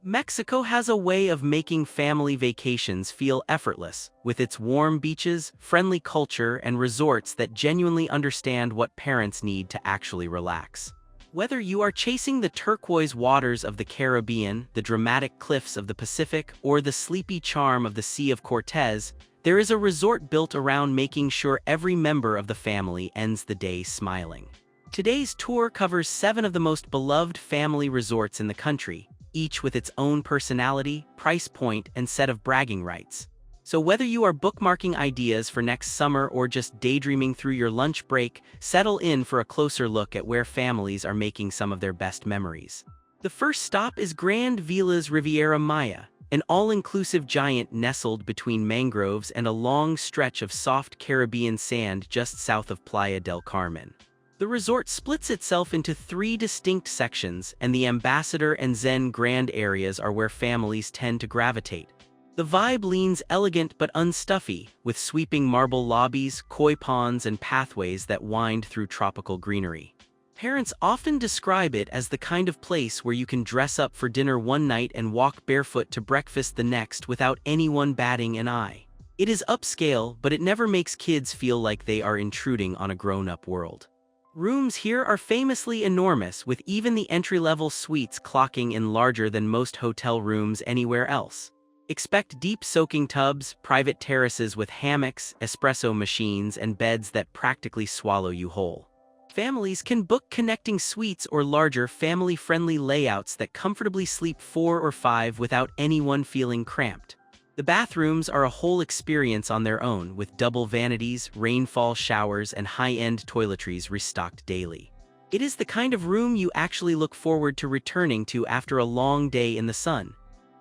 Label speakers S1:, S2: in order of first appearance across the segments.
S1: Mexico has a way of making family vacations feel effortless, with its warm beaches, friendly culture, and resorts that genuinely understand what parents need to actually relax. Whether you are chasing the turquoise waters of the Caribbean, the dramatic cliffs of the Pacific, or the sleepy charm of the Sea of Cortez, there is a resort built around making sure every member of the family ends the day smiling. Today's tour covers 7 of the most beloved family resorts in the country, each with its own personality, price point, and set of bragging rights. So whether you are bookmarking ideas for next summer or just daydreaming through your lunch break, settle in for a closer look at where families are making some of their best memories. The first stop is Grand Vila's Riviera Maya, an all-inclusive giant nestled between mangroves and a long stretch of soft Caribbean sand just south of Playa del Carmen. The resort splits itself into 3 distinct sections, and the Ambassador and Zen Grand areas are where families tend to gravitate. The vibe leans elegant but unstuffy, with sweeping marble lobbies, koi ponds, and pathways that wind through tropical greenery. Parents often describe it as the kind of place where you can dress up for dinner one night and walk barefoot to breakfast the next without anyone batting an eye. It is upscale, but it never makes kids feel like they are intruding on a grown-up world. Rooms here are famously enormous, with even the entry-level suites clocking in larger than most hotel rooms anywhere else. Expect deep soaking tubs, private terraces with hammocks, espresso machines, and beds that practically swallow you whole. Families can book connecting suites or larger family-friendly layouts that comfortably sleep 4 or 5 without anyone feeling cramped. The bathrooms are a whole experience on their own, with double vanities, rainfall showers, and high-end toiletries restocked daily. It is the kind of room you actually look forward to returning to after a long day in the sun.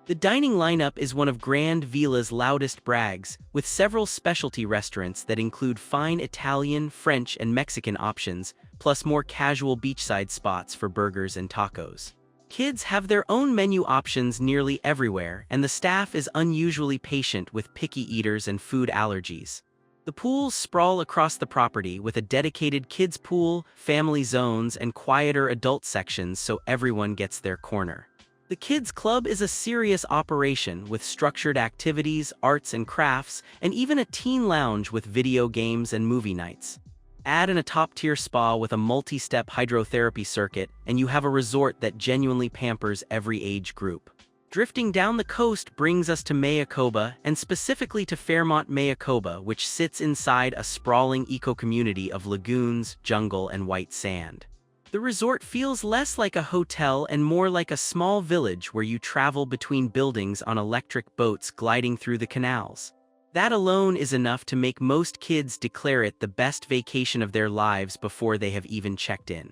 S1: The dining lineup is one of Grand Vila's loudest brags, with several specialty restaurants that include fine Italian, French, and Mexican options, plus more casual beachside spots for burgers and tacos. Kids have their own menu options nearly everywhere, and the staff is unusually patient with picky eaters and food allergies. The pools sprawl across the property, with a dedicated kids' pool, family zones, and quieter adult sections so everyone gets their corner. The Kids Club is a serious operation with structured activities, arts and crafts, and even a teen lounge with video games and movie nights. Add in a top-tier spa with a multi-step hydrotherapy circuit, and you have a resort that genuinely pampers every age group. Drifting down the coast brings us to Mayakoba, and specifically to Fairmont Mayakoba, which sits inside a sprawling eco-community of lagoons, jungle, and white sand. The resort feels less like a hotel and more like a small village where you travel between buildings on electric boats gliding through the canals. That alone is enough to make most kids declare it the best vacation of their lives before they have even checked in.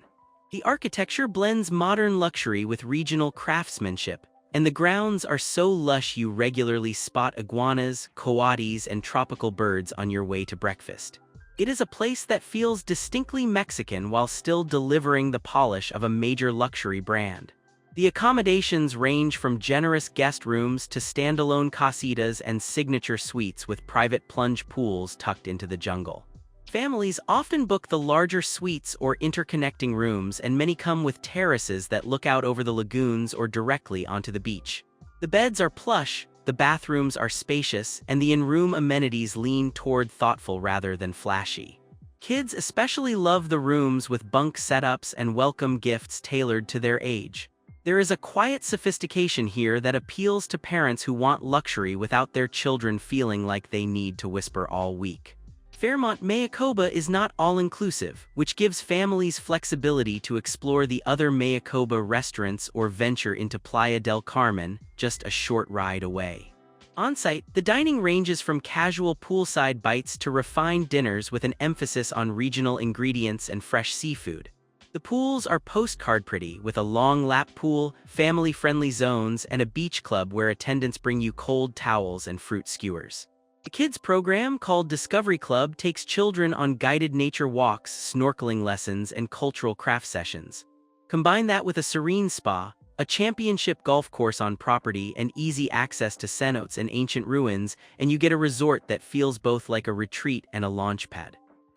S1: The architecture blends modern luxury with regional craftsmanship, and the grounds are so lush you regularly spot iguanas, coatis, and tropical birds on your way to breakfast. It is a place that feels distinctly Mexican while still delivering the polish of a major luxury brand. The accommodations range from generous guest rooms to standalone casitas and signature suites with private plunge pools tucked into the jungle. Families often book the larger suites or interconnecting rooms, and many come with terraces that look out over the lagoons or directly onto the beach. The beds are plush, the bathrooms are spacious, and the in-room amenities lean toward thoughtful rather than flashy. Kids especially love the rooms with bunk setups and welcome gifts tailored to their age. There is a quiet sophistication here that appeals to parents who want luxury without their children feeling like they need to whisper all week. Fairmont Mayakoba is not all-inclusive, which gives families flexibility to explore the other Mayakoba restaurants or venture into Playa del Carmen, just a short ride away. On-site, the dining ranges from casual poolside bites to refined dinners with an emphasis on regional ingredients and fresh seafood. The pools are postcard pretty, with a long lap pool, family-friendly zones, and a beach club where attendants bring you cold towels and fruit skewers. The kids program, called Discovery Club, takes children on guided nature walks, snorkeling lessons, and cultural craft sessions. Combine that with a serene spa, a championship golf course on property, and easy access to cenotes and ancient ruins, and you get a resort that feels both like a retreat and a launchpad.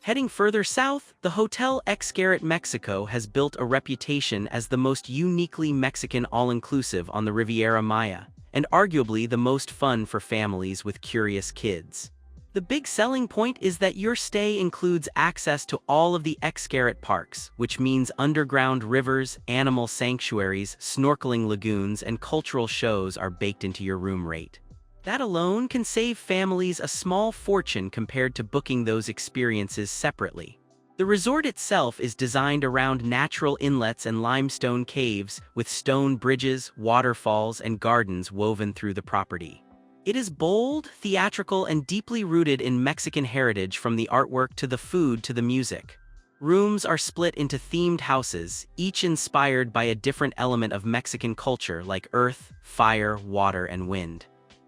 S1: Heading further south, the Hotel Xcaret Mexico has built a reputation as the most uniquely Mexican all-inclusive on the Riviera Maya, and arguably the most fun for families with curious kids. The big selling point is that your stay includes access to all of the Xcaret parks, which means underground rivers, animal sanctuaries, snorkeling lagoons, and cultural shows are baked into your room rate. That alone can save families a small fortune compared to booking those experiences separately. The resort itself is designed around natural inlets and limestone caves, with stone bridges, waterfalls, and gardens woven through the property. It is bold, theatrical, and deeply rooted in Mexican heritage, from the artwork to the food to the music. Rooms are split into themed houses, each inspired by a different element of Mexican culture like earth, fire, water, and wind.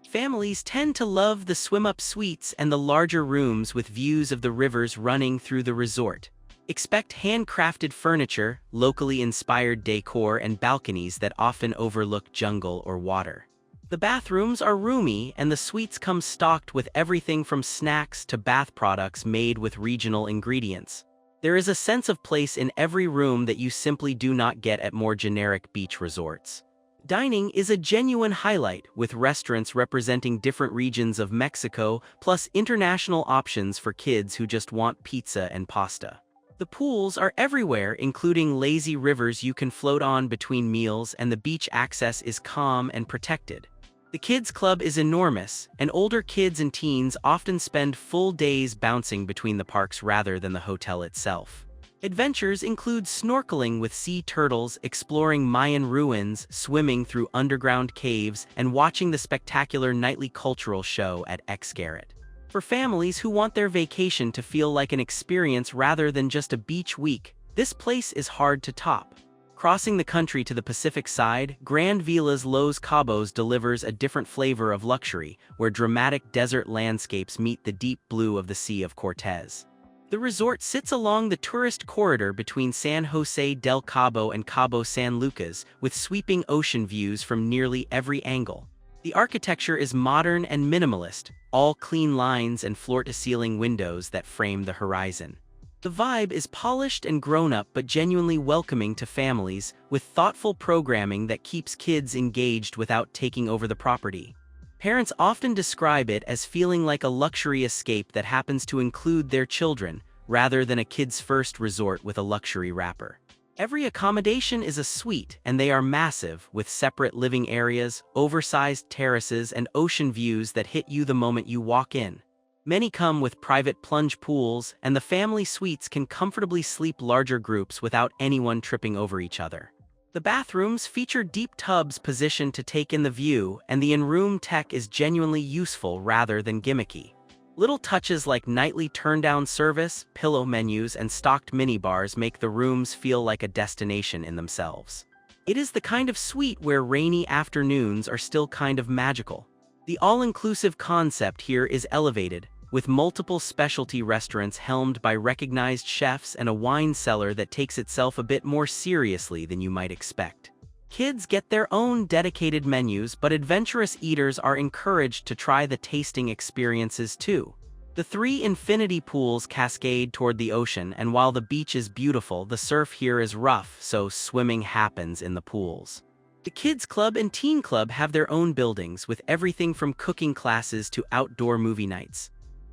S1: Families tend to love the swim-up suites and the larger rooms with views of the rivers running through the resort. Expect handcrafted furniture, locally inspired decor, and balconies that often overlook jungle or water. The bathrooms are roomy, and the suites come stocked with everything from snacks to bath products made with regional ingredients. There is a sense of place in every room that you simply do not get at more generic beach resorts. Dining is a genuine highlight, with restaurants representing different regions of Mexico, plus international options for kids who just want pizza and pasta. The pools are everywhere, including lazy rivers you can float on between meals, and the beach access is calm and protected. The kids' club is enormous, and older kids and teens often spend full days bouncing between the parks rather than the hotel itself. Adventures include snorkeling with sea turtles, exploring Mayan ruins, swimming through underground caves, and watching the spectacular nightly cultural show at Xcaret. For families who want their vacation to feel like an experience rather than just a beach week, this place is hard to top. Crossing the country to the Pacific side, Grand Vilas Los Cabos delivers a different flavor of luxury, where dramatic desert landscapes meet the deep blue of the Sea of Cortez. The resort sits along the tourist corridor between San Jose del Cabo and Cabo San Lucas, with sweeping ocean views from nearly every angle. The architecture is modern and minimalist, all clean lines and floor-to-ceiling windows that frame the horizon. The vibe is polished and grown-up but genuinely welcoming to families, with thoughtful programming that keeps kids engaged without taking over the property. Parents often describe it as feeling like a luxury escape that happens to include their children, rather than a kid's first resort with a luxury wrapper. Every accommodation is a suite, and they are massive, with separate living areas, oversized terraces, and ocean views that hit you the moment you walk in. Many come with private plunge pools, and the family suites can comfortably sleep larger groups without anyone tripping over each other. The bathrooms feature deep tubs positioned to take in the view, and the in-room tech is genuinely useful rather than gimmicky. Little touches like nightly turn-down service, pillow menus, and stocked minibars make the rooms feel like a destination in themselves. It is the kind of suite where rainy afternoons are still kind of magical. The all-inclusive concept here is elevated, with multiple specialty restaurants helmed by recognized chefs and a wine cellar that takes itself a bit more seriously than you might expect. Kids get their own dedicated menus, but adventurous eaters are encouraged to try the tasting experiences too. The 3 infinity pools cascade toward the ocean, and while the beach is beautiful, the surf here is rough, so swimming happens in the pools. The Kids Club and Teen Club have their own buildings, with everything from cooking classes to outdoor movie nights.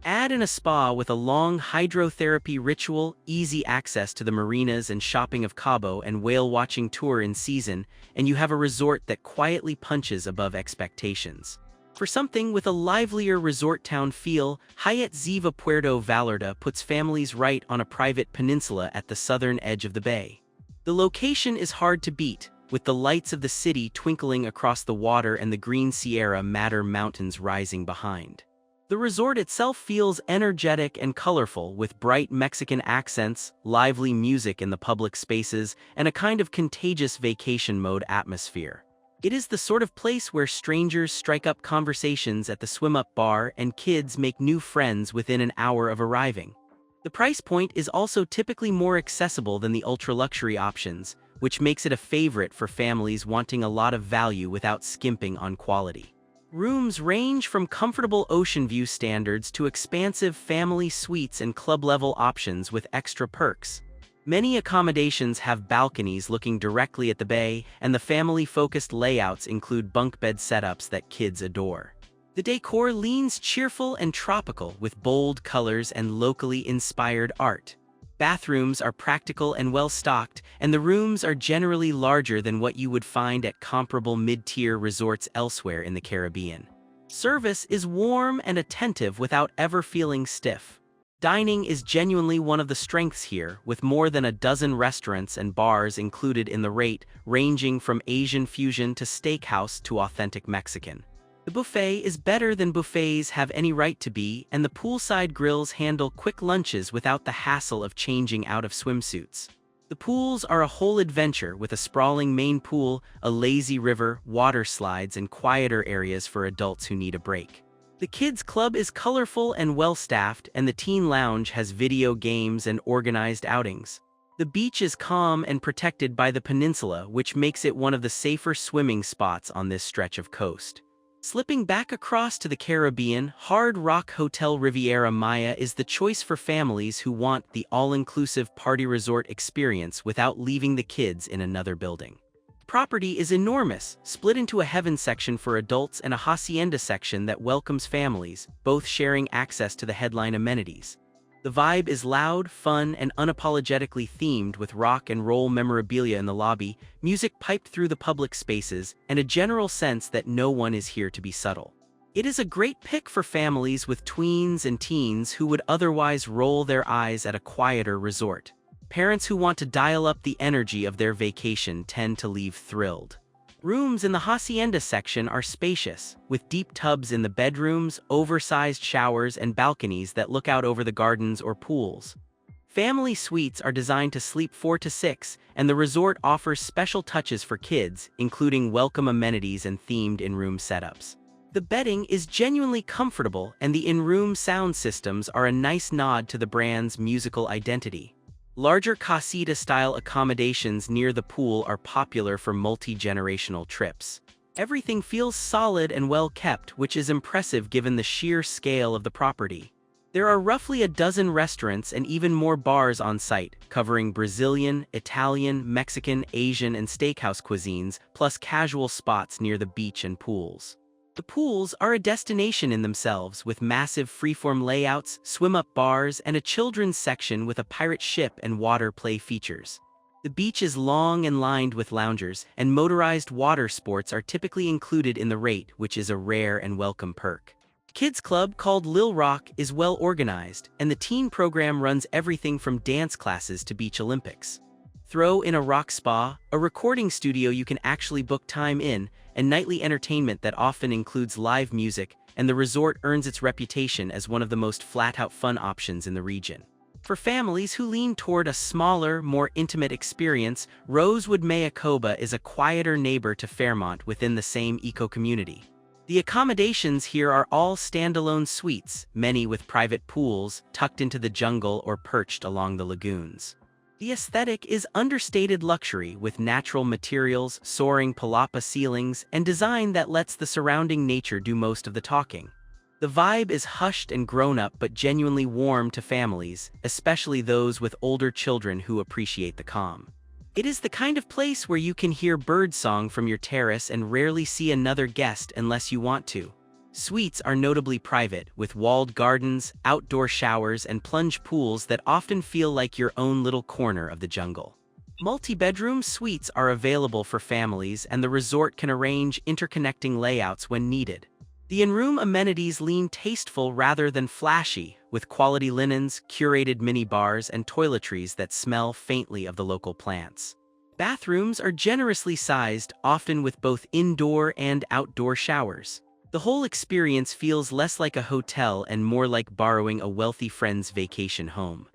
S1: Add in a spa with a long hydrotherapy ritual, easy access to the marinas and shopping of Cabo, and whale-watching tour in season, and you have a resort that quietly punches above expectations. For something with a livelier resort town feel, Hyatt Ziva Puerto Vallarta puts families right on a private peninsula at the southern edge of the bay. The location is hard to beat, with the lights of the city twinkling across the water and the green Sierra Madre Mountains rising behind. The resort itself feels energetic and colorful, with bright Mexican accents, lively music in the public spaces, and a kind of contagious vacation mode atmosphere. It is the sort of place where strangers strike up conversations at the swim-up bar and kids make new friends within an hour of arriving. The price point is also typically more accessible than the ultra-luxury options, which makes it a favorite for families wanting a lot of value without skimping on quality. Rooms range from comfortable ocean view standards to expansive family suites and club-level options with extra perks. Many accommodations have balconies looking directly at the bay, and the family-focused layouts include bunk bed setups that kids adore. The decor leans cheerful and tropical with bold colors and locally inspired art. Bathrooms are practical and well-stocked, and the rooms are generally larger than what you would find at comparable mid-tier resorts elsewhere in the Caribbean. Service is warm and attentive without ever feeling stiff. Dining is genuinely one of the strengths here, with more than a dozen restaurants and bars included in the rate, ranging from Asian fusion to steakhouse to authentic Mexican. The buffet is better than buffets have any right to be, and the poolside grills handle quick lunches without the hassle of changing out of swimsuits. The pools are a whole adventure with a sprawling main pool, a lazy river, water slides, and quieter areas for adults who need a break. The kids' club is colorful and well-staffed, and the teen lounge has video games and organized outings. The beach is calm and protected by the peninsula, which makes it one of the safer swimming spots on this stretch of coast. Slipping back across to the Caribbean, Hard Rock Hotel Riviera Maya is the choice for families who want the all-inclusive party resort experience without leaving the kids in another building. Property is enormous, split into a heaven section for adults and a hacienda section that welcomes families, both sharing access to the headline amenities. The vibe is loud, fun, and unapologetically themed with rock and roll memorabilia in the lobby, music piped through the public spaces, and a general sense that no one is here to be subtle. It is a great pick for families with tweens and teens who would otherwise roll their eyes at a quieter resort. Parents who want to dial up the energy of their vacation tend to leave thrilled. Rooms in the hacienda section are spacious, with deep tubs in the bedrooms, oversized showers, and balconies that look out over the gardens or pools. Family suites are designed to sleep 4 to 6, and the resort offers special touches for kids, including welcome amenities and themed in-room setups. The bedding is genuinely comfortable, and the in-room sound systems are a nice nod to the brand's musical identity. Larger casita-style accommodations near the pool are popular for multi-generational trips. Everything feels solid and well-kept, which is impressive given the sheer scale of the property. There are roughly a dozen restaurants and even more bars on site, covering Brazilian, Italian, Mexican, Asian, and steakhouse cuisines, plus casual spots near the beach and pools. The pools are a destination in themselves, with massive freeform layouts, swim-up bars, and a children's section with a pirate ship and water play features. The beach is long and lined with loungers, and motorized water sports are typically included in the rate, which is a rare and welcome perk. Kids Club, called Lil Rock, is well organized, and the teen program runs everything from dance classes to beach Olympics. Throw in a rock spa, a recording studio you can actually book time in, and nightly entertainment that often includes live music, and the resort earns its reputation as one of the most flat-out fun options in the region. For families who lean toward a smaller, more intimate experience, Rosewood Mayakoba is a quieter neighbor to Fairmont within the same eco-community. The accommodations here are all standalone suites, many with private pools, tucked into the jungle or perched along the lagoons. The aesthetic is understated luxury with natural materials, soaring palapa ceilings, and design that lets the surrounding nature do most of the talking. The vibe is hushed and grown-up but genuinely warm to families, especially those with older children who appreciate the calm. It is the kind of place where you can hear birdsong from your terrace and rarely see another guest unless you want to. Suites are notably private, with walled gardens, outdoor showers, and plunge pools that often feel like your own little corner of the jungle. Multi-bedroom suites are available for families, and the resort can arrange interconnecting layouts when needed. The in-room amenities lean tasteful rather than flashy, with quality linens, curated mini-bars, and toiletries that smell faintly of the local plants. Bathrooms are generously sized, often with both indoor and outdoor showers. The whole experience feels less like a hotel and more like borrowing a wealthy friend's vacation home.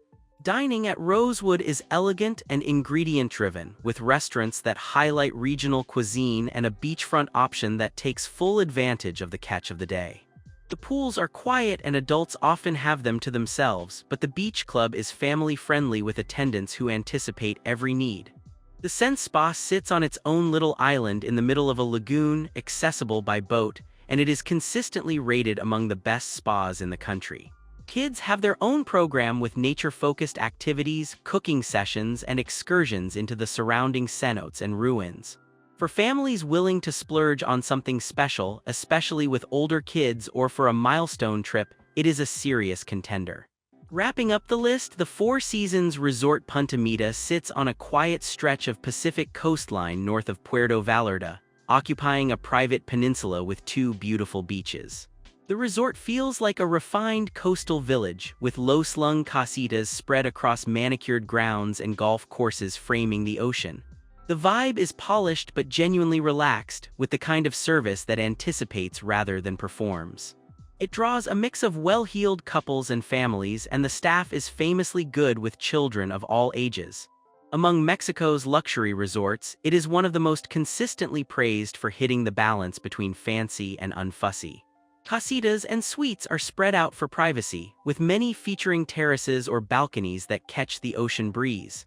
S1: Dining at Rosewood is elegant and ingredient-driven, with restaurants that highlight regional cuisine and a beachfront option that takes full advantage of the catch of the day. The pools are quiet and adults often have them to themselves, but the beach club is family-friendly with attendants who anticipate every need. The Sense Spa sits on its own little island in the middle of a lagoon, accessible by boat, and it is consistently rated among the best spas in the country. Kids have their own program with nature-focused activities, cooking sessions, and excursions into the surrounding cenotes and ruins. For families willing to splurge on something special, especially with older kids or for a milestone trip, it is a serious contender. Wrapping up the list, the Four Seasons Resort Punta Mita sits on a quiet stretch of Pacific coastline north of Puerto Vallarta, occupying a private peninsula with two beautiful beaches. The resort feels like a refined coastal village, with low-slung casitas spread across manicured grounds and golf courses framing the ocean. The vibe is polished but genuinely relaxed, with the kind of service that anticipates rather than performs. It draws a mix of well-heeled couples and families, and the staff is famously good with children of all ages. Among Mexico's luxury resorts, it is one of the most consistently praised for hitting the balance between fancy and unfussy. Casitas and suites are spread out for privacy, with many featuring terraces or balconies that catch the ocean breeze.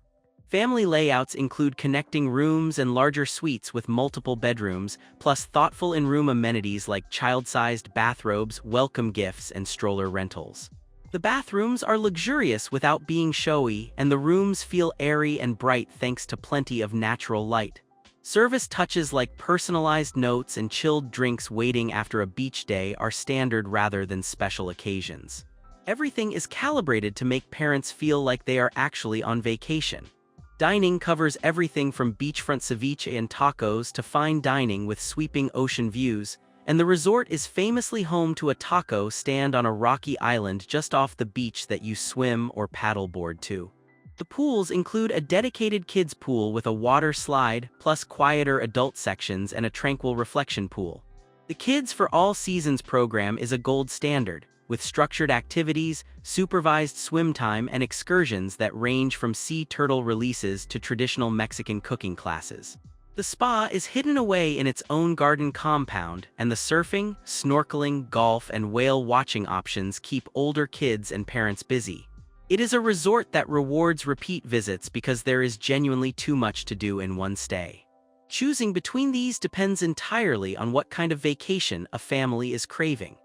S1: Family layouts include connecting rooms and larger suites with multiple bedrooms, plus thoughtful in-room amenities like child-sized bathrobes, welcome gifts, and stroller rentals. The bathrooms are luxurious without being showy, and the rooms feel airy and bright thanks to plenty of natural light. Service touches like personalized notes and chilled drinks waiting after a beach day are standard rather than special occasions. Everything is calibrated to make parents feel like they are actually on vacation. Dining covers everything from beachfront ceviche and tacos to fine dining with sweeping ocean views, and the resort is famously home to a taco stand on a rocky island just off the beach that you swim or paddleboard to. The pools include a dedicated kids' pool with a water slide, plus quieter adult sections and a tranquil reflection pool. The Kids for All Seasons program is a gold standard, with structured activities, supervised swim time, and excursions that range from sea turtle releases to traditional Mexican cooking classes. The spa is hidden away in its own garden compound, and the surfing, snorkeling, golf, and whale watching options keep older kids and parents busy. It is a resort that rewards repeat visits because there is genuinely too much to do in one stay. Choosing between these depends entirely on what kind of vacation a family is craving.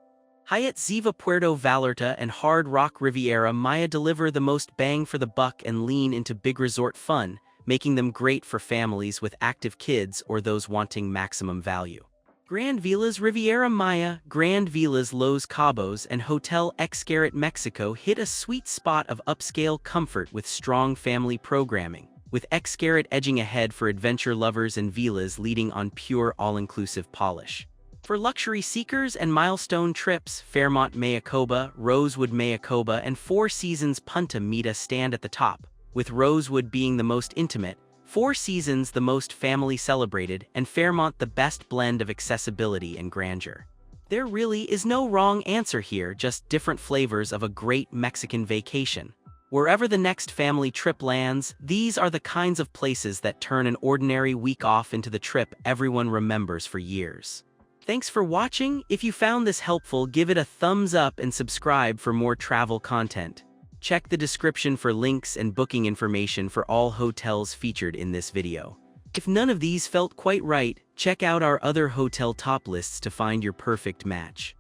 S1: Hyatt Ziva Puerto Vallarta and Hard Rock Riviera Maya deliver the most bang for the buck and lean into big resort fun, making them great for families with active kids or those wanting maximum value. Grand Villas Riviera Maya, Grand Villas Los Cabos, and Hotel Xcaret Mexico hit a sweet spot of upscale comfort with strong family programming, with Xcaret edging ahead for adventure lovers and villas leading on pure all-inclusive polish. For luxury seekers and milestone trips, Fairmont Mayakoba, Rosewood Mayakoba, and Four Seasons Punta Mita stand at the top, with Rosewood being the most intimate, Four Seasons the most family-celebrated, and Fairmont the best blend of accessibility and grandeur. There really is no wrong answer here, just different flavors of a great Mexican vacation. Wherever the next family trip lands, these are the kinds of places that turn an ordinary week off into the trip everyone remembers for years. Thanks for watching. If you found this helpful, give it a thumbs up and subscribe for more travel content. Check the description for links and booking information for all hotels featured in this video. If none of these felt quite right, check out our other hotel top lists to find your perfect match.